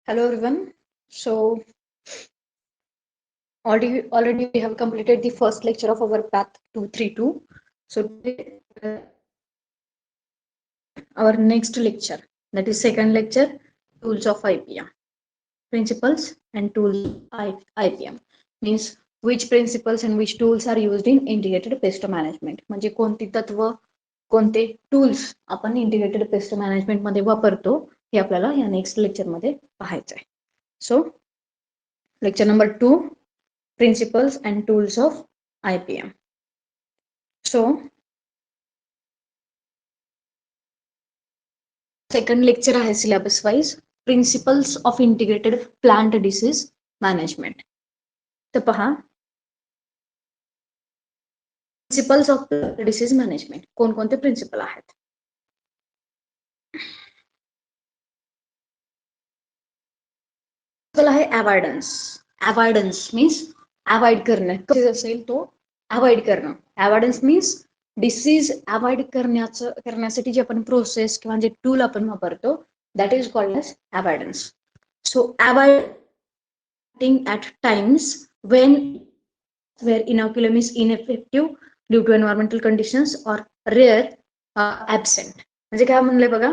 Hello everyone. So already we have completed the first lecture of our path 232. So today, our next lecture, that is second lecture, tools of IPM, principles and tools of IPM, means which principles and which tools are used in integrated pest management. म्हणजे कोणती तत्व, कोणते tools आपण integrated pest management मध्ये वापरतो हे आपल्याला या नेक्स्ट लेक्चर मध्ये पाहायचं आहे. So lecture number 2, principles and tools of IPM. So second lecture आहे syllabus wise, principles of integrated plant disease management. तर पहा, principles of plant disease management कोणकोणते प्रिन्सिपल आहेत. आहे अवॉइडन्स. अवॉइडन्स मीन्स अवॉइड करणं, कसे असेल तो अवॉइड करणं. अवॉइडन्स मीन्स डिसीज अवॉइड करण्यासाठी जे आपण प्रोसेस किंवा जे टूल आपण वापरतो, that is called as avoidance. So avoiding at times when where inoculum is ineffective due to environmental conditions or rare absent. म्हणजे काय म्हणलंय बघा,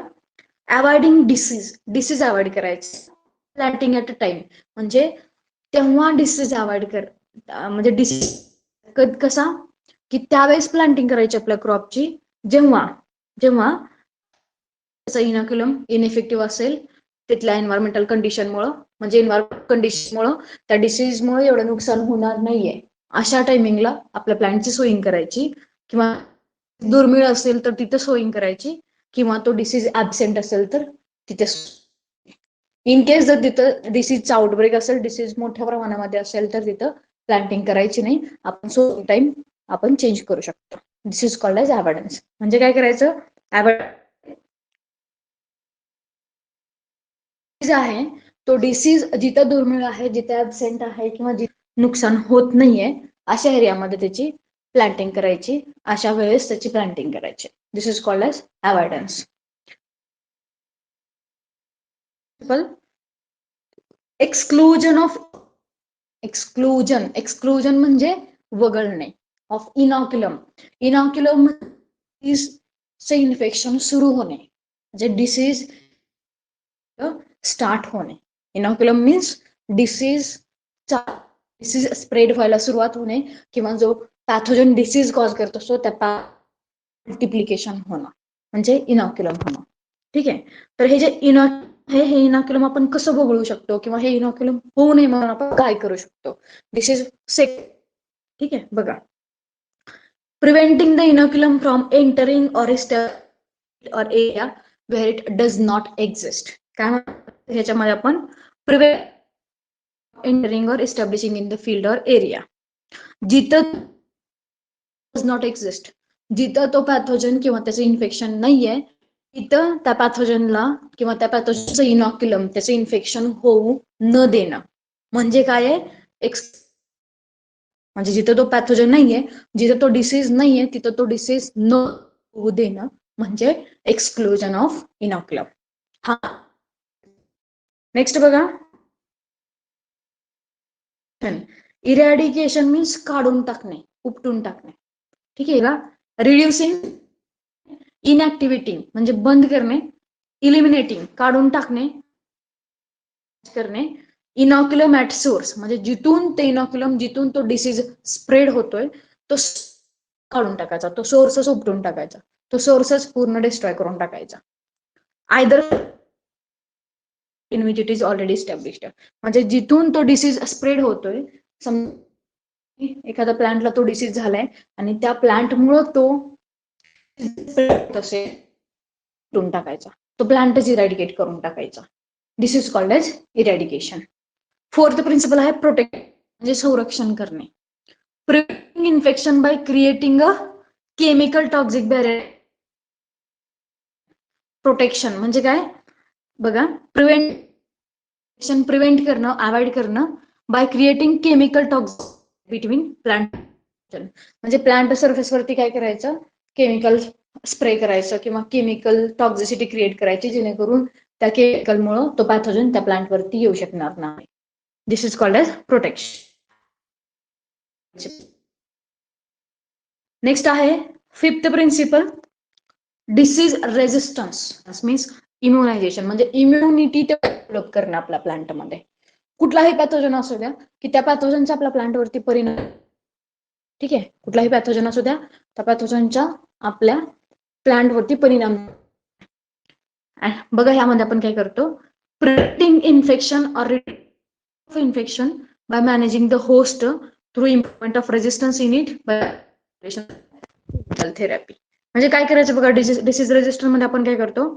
अवॉइडिंग डिसीज अवॉइड करायचं. प्लांटिंग ऍट अ टाइम म्हणजे तेव्हा डिसीज अवॉइड कर, म्हणजे डिसीज कसा की त्यावेळेस प्लांटिंग करायची आपल्या क्रॉपची जेव्हा जेव्हा इनॉक्युलम इनइफेक्टिव्ह असेल तिथल्या एन्व्हायरमेंटल कंडिशनमुळे, म्हणजे एन्व्हायरमेंटल कंडिशनमुळे त्या डिसीजमुळे एवढं नुकसान होणार नाहीये अशा टायमिंगला आपल्या प्लांटची सोईंग करायची, किंवा दुर्मिळ असेल तर तिथे सोईंग करायची, किंवा तो डिसीज ऍबसेंट असेल तर तिथे. इन केस जर तिथं डिसीजचा आउटब्रेक असेल, डिसीज मोठ्या प्रमाणामध्ये असेल तर तिथं प्लांटिंग करायची नाही. आपण सोईंग टाइम आपण चेंज करू शकतो. दिस इज कॉल्ड एज अवॉइडन्स. म्हणजे काय करायचं, आहे तो डिसीज जिथं दुर्मिळ आहे, जिथे ऍबसेंट आहे, किंवा नुकसान होत नाहीये अशा एरियामध्ये त्याची प्लांटिंग करायची, अशा वेळेस त्याची प्लांटिंग करायची. This is called as avoidance. Exclusion of exclusion म्हणजे वगळणे ऑफ इनॉक्युलम. इनॉक्युलम चे इन्फेक्शन सुरू होणे, म्हणजे डिसीज स्टार्ट होणे. इनॉक्युलम मीन्स डिसीज स्प्रेड व्हायला सुरुवात होणे, किंवा जो पॅथोजन डिसीज कॉज करत असतो त्या मल्टिप्लिकेशन होणं म्हणजे इनॉक्युलम होणं. ठीक आहे. तर हे जे हे इनॉक्युलम आपण कसं वगळू शकतो, किंवा हे इनॉक्युलम होऊ नये म्हणून आपण काय करू शकतो. दिस इज ठीक आहे. बघा, preventing the inoculum from entering or area where it does not exist. काय म्हणतात ह्याच्यामध्ये आपण, प्रिव्हेंट एंटरिंग और एस्टॅब्लिशिंग इन द फील्ड और एरिया. जिथं डज नॉट एक्झिस्ट, जिथं तो पॅथोजन किंवा त्याचं इन्फेक्शन नाहीये, तिथं त्या पॅथोजनला किंवा त्या पॅथोजनचं इनॉक्युलम त्याचं इन्फेक्शन होऊ न देणं म्हणजे काय आहे, म्हणजे जिथं तो पॅथोजन नाहीये, जिथं तो डिसीज नाहीये, तिथं तो डिसीज न होऊ देणं म्हणजे एक्सक्लुजन ऑफ इनॉक्युलम. हा नेक्स्ट बघा, इरॅडिकेशन मीन्स काढून टाकणे, उपटून टाकणे. ठीक आहे का. रिड्युसिंग इनॅक्टिव्हिटी म्हणजे बंद करणे, इलिमिनेटिंग काढून टाकणे करणे, इनॉक्युलम ऍट सोर्स म्हणजे जिथून ते इनॉक्युलम, जिथून तो डिसीज स्प्रेड होतोय तो काढून टाकायचा, तो सोर्सच उपटून टाकायचा, तो सोर्सच पूर्ण डिस्ट्रॉय करून टाकायचा. Either in which it is already established, म्हणजे जिथून तो डिसीज स्प्रेड होतोय, एखाद्या प्लांटला तो डिसीज झालाय आणि त्या प्लांटमुळे तो तसे टाकायचा, तो प्लांटच इरॅडिकेट करून टाकायचा. This is called as eradication. Fourth principle आहे प्रोटेक्ट म्हणजे संरक्षण करणे. Preventing infection by creating a chemical toxic barrier. Protection म्हणजे काय बघा, प्रिव्हेंट करणं, अवॉइड करणं by creating chemical toxic between plant. म्हणजे प्लांट सरफेस वरती काय करायचं, केमिकल स्प्रे करायचं किंवा केमिकल टॉक्झिसिटी क्रिएट करायची, जेणेकरून त्या केमिकलमुळे तो पॅथोजन त्या प्लांटवरती येऊ शकणार नाही. This is called as protection. Next आहे fifth principle, disease resistance means immunization, म्हणजे इम्युनिटी डेव्हलप करणं आपल्या प्लांटमध्ये. कुठलाही पॅथोजन असू द्या की त्या पॅथोजनचा आपल्या प्लांटवरती परिणाम, ठीक आहे, कुठलाही पॅथोजन असू द्या त्या पॅथोजनचा आपल्या प्लांटवरती परिणाम. बघा ह्यामध्ये आपण काय करतो, preventing infection or infection by managing the host through improvement of resistance in it by therapy. म्हणजे काय करायचं बघा, डिसीज रेजिस्टन्स मध्ये आपण काय करतो,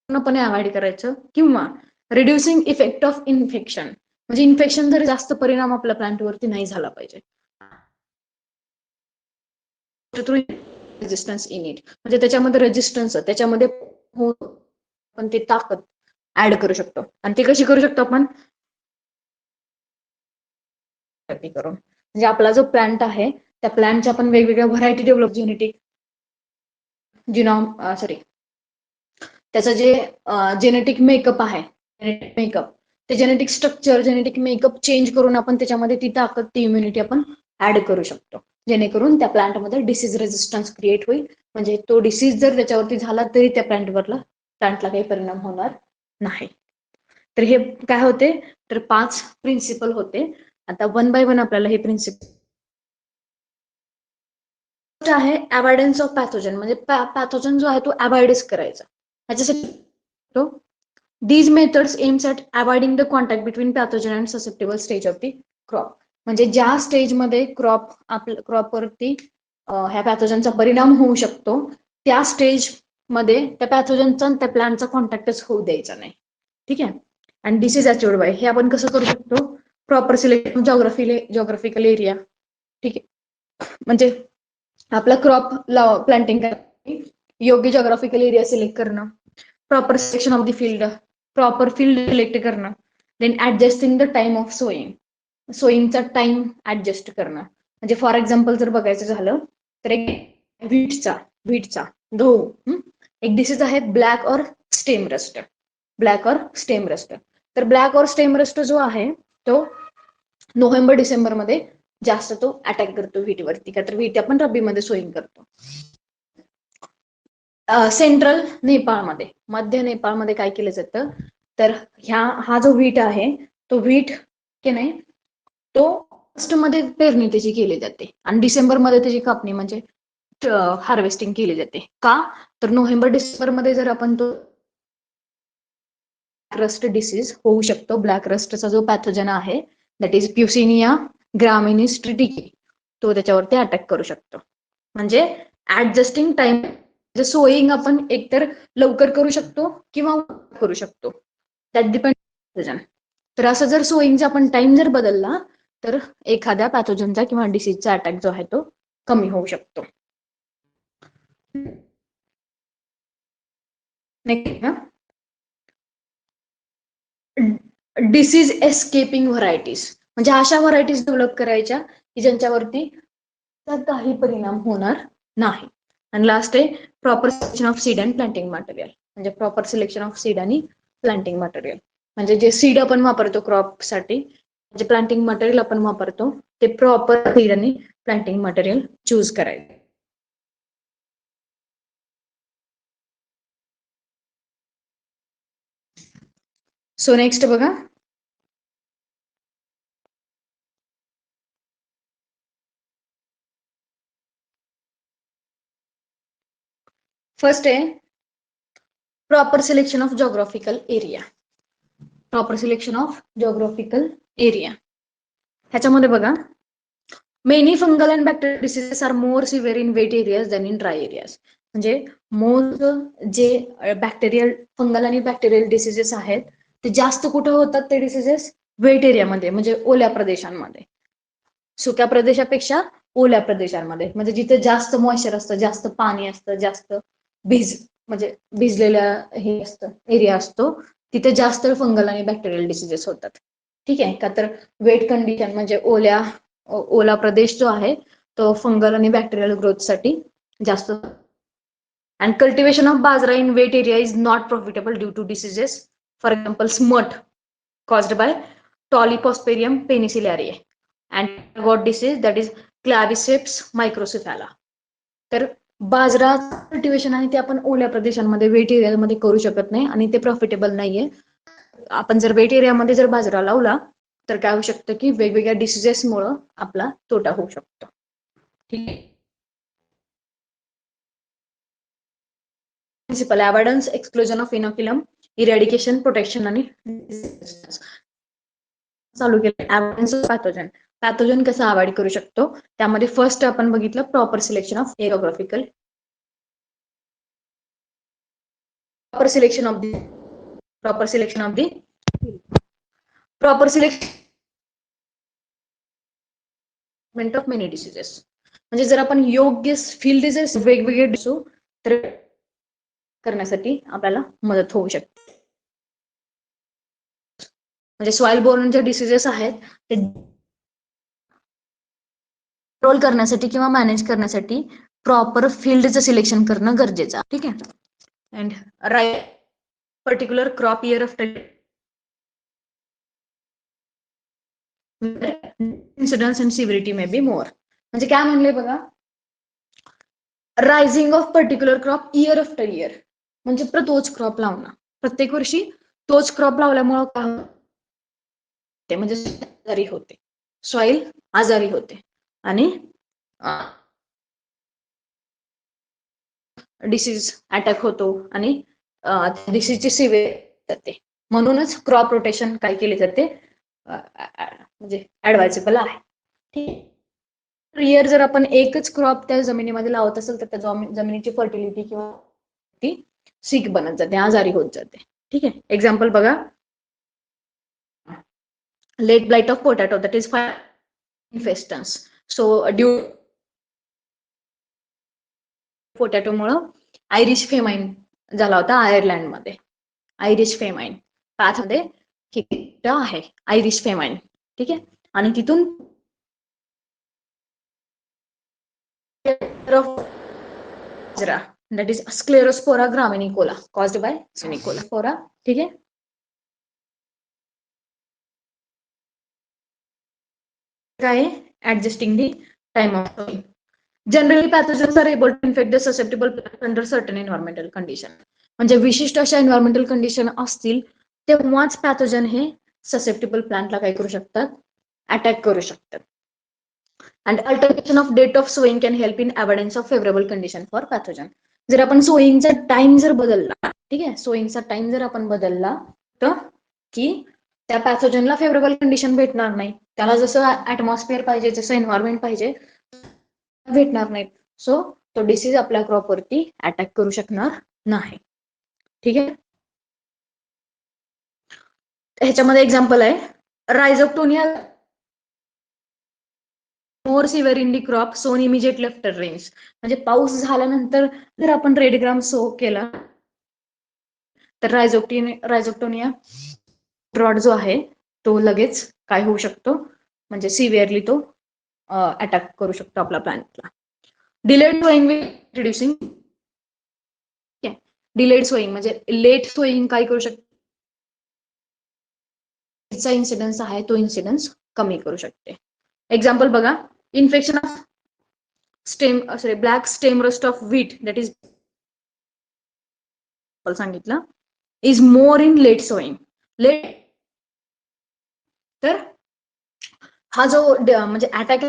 पूर्णपणे अवॉइड करायचं, किंवा रिड्युसिंग इफेक्ट ऑफ इन्फेक्शन, म्हणजे इन्फेक्शन जर जास्त परिणाम आपल्या प्लांटवरती नाही झाला पाहिजे. रेजिस्टन्स इन इट म्हणजे त्याच्यामध्ये रेजिस्टन्स, त्याच्यामध्ये आपण ते ताकद ऍड करू शकतो. आणि ते कशी करू शकतो आपण, करून, म्हणजे आपला जो प्लांट आहे त्या प्लांटच्या आपण वेगवेगळ्या व्हरायटी डेव्हलप, जेनेटिक जिनॉम त्याचं जे जेनेटिक मेकअप आहे, जेनेटिक मेकअप, ते genetic structure, genetic makeup change करून आपण त्याच्यामध्ये ती ताकद, ती इम्युनिटी आपण ऍड करू शकतो, जेणेकरून त्या प्लांटमध्ये डिसीज रेजिस्टन्स क्रिएट होईल. म्हणजे तो डिसीज जर त्याच्यावरती झाला तरी त्या प्लांटला काही परिणाम होणार नाही. तर हे काय होते, तर 5 प्रिन्सिपल होते. आता वन बाय वन आपल्याला हे प्रिन्सिपल आहे, अवॉइडन्स ऑफ पॅथोजन, म्हणजे पॅथोजन जो आहे तो अवॉइडच करायचा. ह्याच्यासाठी these methods aims at avoiding the contact between pathogen and susceptible stage of the crop. म्हणजे ज्या स्टेजमध्ये क्रॉपवरती ह्या पॅथोजनचा परिणाम होऊ शकतो त्या स्टेजमध्ये त्या पॅथोजनचा त्या प्लांटचा कॉन्टॅक्टच होऊ द्यायचा नाही. ठीक आहे. आणि डिसीज अचिव्हड बाय, हे आपण कसं करू शकतो, प्रॉपर सिलेक्शन जॉग्राफिकल एरिया. ठीक आहे, म्हणजे आपला क्रॉप प्लांटिंग योग्य जॉग्राफिकल एरिया सिलेक्ट करणं, proper selection of the field, proper field select करणं, then adjusting the time of सोईंगचा टाइम ऍडजस्ट करणं. म्हणजे फॉर एक्झाम्पल जर बघायचं झालं तर एक व्हीटचा गहू एक डिसीज आहे ब्लॅक और स्टेम रस्ट. तर ब्लॅक और स्टेम रस्ट जो आहे तो नोव्हेंबर डिसेंबर मध्ये जास्त तो अटॅक करतो व्हीटवरती, का तर व्हीट आपण रब्बीमध्ये सोईंग करतो. सेंट्रल नेपाळमध्ये, मध्य नेपाळमध्ये काय केलं जातं, तर हा जो व्हीट आहे तो व्हीट की नाही तो ऑगस्ट मध्ये पेरणी त्याची केली जाते आणि डिसेंबर मध्ये त्याची कापणी म्हणजे हार्वेस्टिंग केली जाते. का तर नोव्हेंबर डिसेंबर मध्ये जर आपण तो ब्लॅक रस्ट डिसीज होऊ शकतो, ब्लॅक रस्टचा जो पॅथोजन आहे दॅट इज प्युसिनिया ग्रामिनीस ट्रिटिकी, तो त्याच्यावरती अटॅक करू शकतो. म्हणजे ऍडजस्टिंग टाइम, सोईंग आपण एकतर लवकर करू शकतो किंवा करू शकतो, दॅट डिपेंड. तर असं जर सोईंगचा आपण टाइम जर बदलला तर एखाद्या पॅथोजनचा किंवा डिसीजचा अटॅक जो आहे तो कमी होऊ शकतो. डिसीज एस्केपिंग व्हरायटीज, म्हणजे अशा व्हरायटीज डेव्हलप करायच्या की ज्यांच्यावरती काही परिणाम होणार नाही. आणि लास्ट आहे proper selection of seed and planting material, म्हणजे प्रॉपर सिलेक्शन ऑफ सीड आणि प्लांटिंग मटेरियल, म्हणजे जे सीड आपण वापरतो क्रॉप साठी, जे प्लांटिंग मटेरियल आपण वापरतो ते प्रॉपर सीड आणि प्लांटिंग मटेरियल चूज करायचं. सो नेक्स्ट बघा, फर्स्ट आहे proper selection of geographical area. ह्याच्यामध्ये बघा, many fungal and bacterial diseases are more severe in wet areas than in dry areas. म्हणजे मोस्ट जे बॅक्टेरियल, फंगल आणि bacterial diseases आहेत ते जास्त कुठे होतात, ते डिसीजेस वेट एरियामध्ये, म्हणजे ओल्या प्रदेशांमध्ये, सुक्या प्रदेशापेक्षा ओल्या प्रदेशांमध्ये, म्हणजे जिथे जास्त मॉइश्चर असतं, जास्त पाणी असतं, जास्त म्हणजे भिजलेल्या हे असतं एरिया असतो, तिथे जास्त फंगल आणि बॅक्टेरियल डिसीजेस होतात. ठीक आहे, का तर वेट कंडिशन म्हणजे ओला प्रदेश जो आहे तो फंगल आणि बॅक्टेरियल ग्रोथ साठी जास्त And cultivation of bajra in wet area is not profitable due to diseases. For example, smut caused by Tolyposporium penicillariae and got disease that is Claviceps microcephala. तर बाजरा cultivation आहे ते आपण ओल्या प्रदेशांमध्ये weight एरियामध्ये करू शकत नाही आणि ते प्रॉफिटेबल नाहीये. आपण जर वेट एरियामध्ये जर बाजरा लावला तर काय होऊ शकतं की वेगवेगळ्या डिसिजेसमुळे आपला तोटा होऊ शकतो. ठीक आहे. Principle avoidance exclusion of inoculum eradication protection आणि चालू केलं अवॉइडन्स ऑफ पॅथोजन. पॅथोजन कसं अवॉइड करू शकतो त्यामध्ये फर्स्ट आपण बघितलं proper selection of geographical proper selection of the proper selection of many diseases. म्हणजे जर आपण योग्य फील्ड डिसीज वेगवेगळे दिसू तर करण्यासाठी आपल्याला मदत होऊ शकते. म्हणजे सॉइल बोर्न जे डिसीजेस आहेत ते कंट्रोल करण्यासाठी किंवा मॅनेज करण्यासाठी प्रॉपर फील्डचं सिलेक्शन करणं गरजेचं आहे. ठीक आहे. And right particular crop year of incidence and severity may be more. म्हणजे काय म्हणले बघा, rising of particular crop year after year म्हणजे तोच क्रॉप लावणं. प्रत्येक वर्षी तोच क्रॉप लावल्यामुळं काय होते म्हणजे आजारी होते, सॉइल आजारी होते आणि डिसीज अटॅक होतो आणि डिसीजची सिव्हिरिटी जाते. म्हणूनच क्रॉप रोटेशन काय केले जाते म्हणजे ऍडवायजेबल आहे. ठीक आहे. इयर जर आपण एकच क्रॉप त्या जमिनीमध्ये लावत असेल तर त्या जमिनीची फर्टिलिटी किंवा ती सिक बनत जाते, आजारी होत जाते. ठीक आहे. एक्झाम्पल बघा, late blight of potato that is infestans. So due potato मुळे आयरिश फेमाइन झाला होता आयर्लंडमध्ये. आयरिश फेमाइन पाथमध्ये कीट आहे आयरिश फेमाइन. ठीक आहे. आणि तिथून that is Sclerospora graminicola caused by Spora. ठीक है. काय adjusting the time of sowing. Generally pathogens are able to infect the susceptible plants under certain environmental condition. म्हणजे विशिष्ट अशा एन्व्हायरमेंटल कंडिशन असतील तेव्हाच पॅथोजन हे ससेप्टेबल प्लांटला काय करू शकतात, अटॅक करू शकतात. And alteration of date of sowing can help in avoidance of favorable condition for pathogen. जर आपण सोईंगचा टाइम जर बदलला, ठीक आहे, सोईंगचा टाइम जर आपण बदलला तर की त्या पॅथोजनला फेवरेबल कंडिशन भेटणार नाही. त्याला जसं ऍटमॉस्फिअर पाहिजे, जसं एन्व्हायरमेंट पाहिजे भेटणार नाही. सो तो डिसीज आपल्या क्रॉपवरती अटॅक करू शकणार नाही. ठीक आहे. ह्याच्यामध्ये एक्झाम्पल आहे Rhizoctonia more severe in the crop सोन इमिजिएटली आफ्टर रेन्स. म्हणजे पाऊस झाल्यानंतर जर आपण रेड ग्राम सो केला तर रायझोक्टोनिया ड्रॉट जो आहे तो लगेच काय होऊ शकतो म्हणजे सिव्हिअरली तो अटॅक करू शकतो आपल्या प्लांटला. Delayed sowing with reducing. Delayed sowing म्हणजे लेट सोईंग काय करू शकतो, इन्सिडन्स आहे तो इन्सिडन्स कमी करू शकते. एक्झाम्पल बघा, infection of stem black stem rust of wheat that is सांगितलं is more in late sowing. Late तर हा जो म्हणजे अटॅक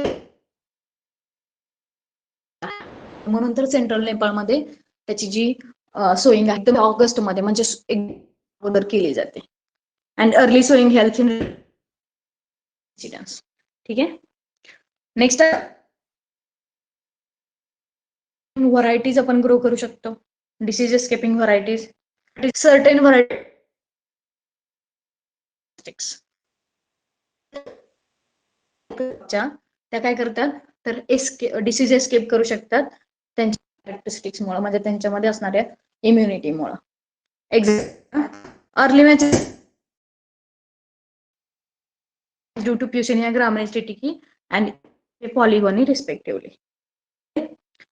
म्हणून तर सेंट्रल नेपाळमध्ये त्याची जी सोईंग आहे ऑगस्ट मध्ये म्हणजे अगोदर केली जाते. And early sowing help in incidence. ठीक आहे. नेक्स्ट व्हरायटीज आपण ग्रो करू शकतो. Disease escaping varieties, certain variety त्या काय करतात तर डिसीज एस्केप करू शकतात त्यांच्या कॅरेक्टरिस्टिक्स मुळे, म्हणजे त्यांच्यामध्ये असणाऱ्या इम्युनिटी मुळे. Early match due to Puccinia graminis tritici and polygoni respectively.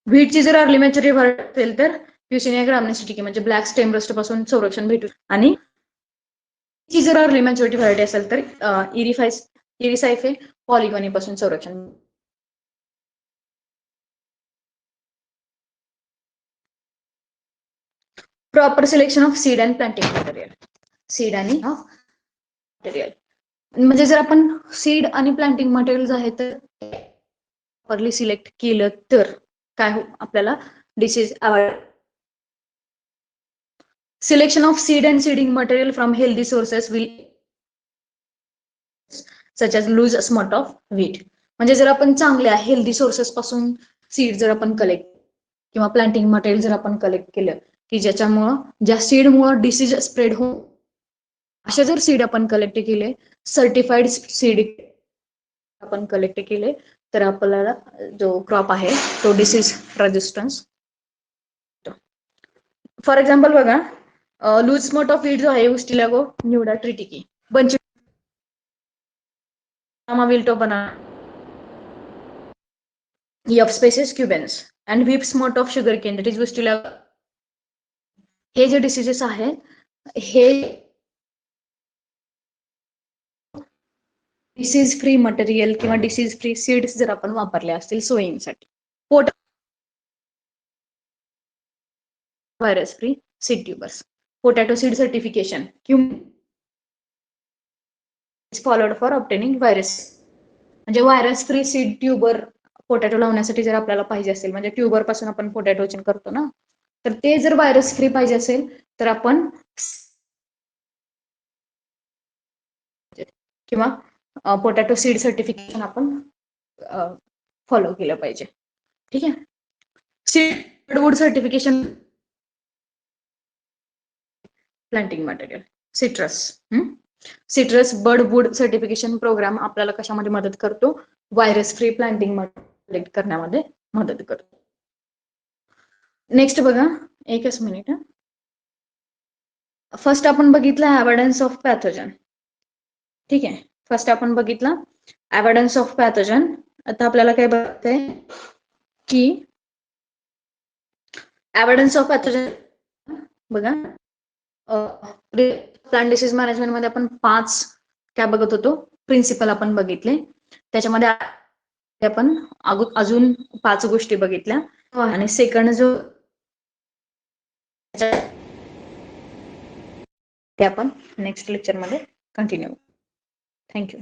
व्हीटची जर अर्ली मॅच्युरिटी असेल तर Yersinia gramineae म्हणजे ब्लॅक स्टेम रस्ट पासून संरक्षण भेटू. आणि ची जर अर्ली मॅच्युरिटी व्हरायटी असेल तर इरिसायफे पॉलिगॉनी पासून संरक्षण. Proper selection of seed and planting material. Seed आणि मटेरियल म्हणजे जर आपण सीड आणि प्लांटिंग मटेरियल आहे तर प्रॉपरली सिलेक्ट केलं तर काय आपल्याला disease avoid. Selection of seed and seeding material from healthy sources will such as loose smut of wheat. म्हणजे जर आपण चांगल्या हेल्दी सोर्सेस पासून सीड जर आपण कलेक्ट किंवा प्लांटिंग मटेरियल जर आपण कलेक्ट केलं की ज्याच्यामुळं ज्या सीडमुळं डिसीज स्प्रेड हो अशा जर सीड आपण कलेक्ट केले सर्टिफाईड सीड आपण कलेक्ट केले तर आपल्याला जो क्रॉप आहे तो डिसीज रेजिस्टन्स. फॉर एक्झाम्पल बघा लूज स्मॉट ऑफ वीट जो आहे Ustilago nuda tritici bunch wilt of banana F species cubense and whip smut of sugar cane that is Ustilago. हे जे डिसीजेस आहेत हे डिसीज फ्री मटेरियल किंवा डिसीज फ्री सीड्स जर आपण वापरले असतील सोईंगसाठी. पोट virus free seed tubers. Potato seed certification followed for obtaining virus म्हणजे virus free seed tuber potato लावण्यासाठी जर आपल्याला पाहिजे असेल म्हणजे ट्यूबर पासून आपण पोटॅटो करतो ना तर ते जर व्हायरस फ्री पाहिजे असेल तर आपण किंवा पोटॅटो सीड सर्टिफिकेशन आपण फॉलो केलं पाहिजे. ठीक आहे. Seed wood certification planting material citrus budwood certification program आपल्याला कशामध्ये मदत करतो व्हायरस फ्री प्लांटिंग कलेक्ट करण्यामध्ये मदत करतो. नेक्स्ट बघा एकच मिनिट. फर्स्ट आपण बघितलं एव्हिडन्स ऑफ पॅथोजन. ठीक आहे. फर्स्ट आपण बघितलं एव्हिडन्स ऑफ पॅथोजन. आता आपल्याला काय बघतंय की एव्हिडन्स ऑफ पॅथोजन बघा प्लांट डिसीज मॅनेजमेंट मध्ये आपण 5 काय बघत होतो प्रिन्सिपल आपण बघितले. त्याच्यामध्ये आपण अजून 5 गोष्टी बघितल्या आणि सेकंड जो ते आपण नेक्स्ट लेक्चर मध्ये कंटिन्यू. थँक्यू.